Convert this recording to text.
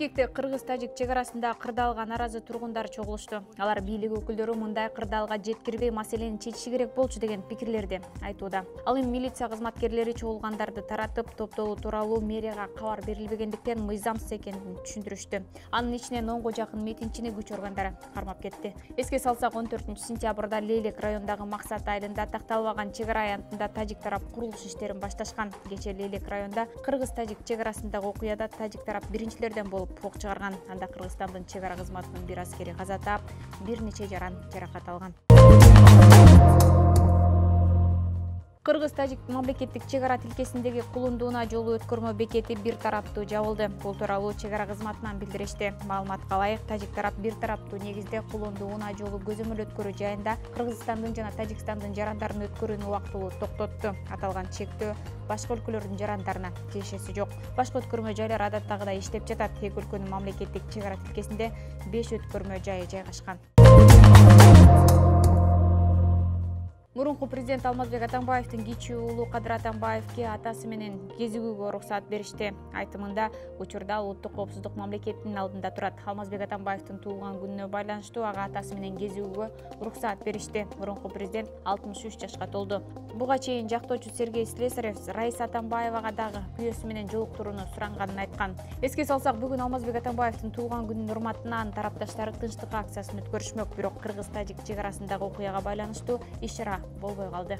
Бишкекте кыргыз-тажик чек арасында кырдаалга наразы тургундар чогулушту. Алар бийлик өкүлдөрү мындай кырдаалга жеткирбей маселени чечиши керек болчу деген пикирлерди айтууда. Ал эми милиция кызматкерлери чогулгандарды таратып, топтолуу тууралуу мэрияга кабар берилбегендиктен мыйзамсыз экенин түшүндүрүштү. Анын ичинен 10го жакын митингчини күч органдары кармап кетти. Эске салсак, 14-сентябрда Лейлек районундагы Максат айылында такталбаган чек ара аянтында тажик тарап курулуш иштерин башташкан. Кечээ Лейлек районунда кыргыз-тажик чек арасындагы окуяда тажик тарап биринчилерден болуп ок чыгарган. Анда Кыргызстандын чек ара кызматынын бир аскери каза таап, бир нече жаран жаракат алган. Кыргыз-тажик мамлекеттик чек ара тилкесиндеги кулундууна жолу өткөрмө бекети бир тараптуу жабылды. Бул тууралуу чек ара кызматынан билдиришти. Маалыматка ылайык, тажик тарап бир тараптуу негизде кулундууна жолу көзөмөл өткөрүү жайында Кыргызстандын жана Тажикстандын жарандарын өткөрүүнү убактылуу токтотту. Аталган чектөө башка өлкөлөрдүн жарандарына тиешеси жок. Башка өткөрмө жайлар адаттагыдай иштеп жатат. Эки өлкөнүн мамлекеттик чек ара тилкесинде 5 өткөрмө жайы жайгашкан. Мурунку президент Алмазбек Атамбаевдин кичүү уулу Кадыр Атамбаевге атасы менен кезигүүгө уруксат беришти. Айтымында, учурда улуттук коопсуздук мамлекеттин алдында турат. Алмазбек Атамбаевдин туулган күнүнө байланыштуу ага атасы менен кезигүүгө уруксат беришти. Мурунку президент 63 жашка толду. Буга чейин жактоочу Сергей Слесарев Раиса Атамбаевага дагы күйөөсү менен жолуктурууну суранганын айткан. Эске салсак, бүгүн Алмазбек Атамбаевдин туулган күнүнүн урматына анын тарапташтары тынчтык акциясын өткөрүшмөк. Бирок кыргыз-тажик чек арасындагы окуяга байланыштуу иш чара болбой калды.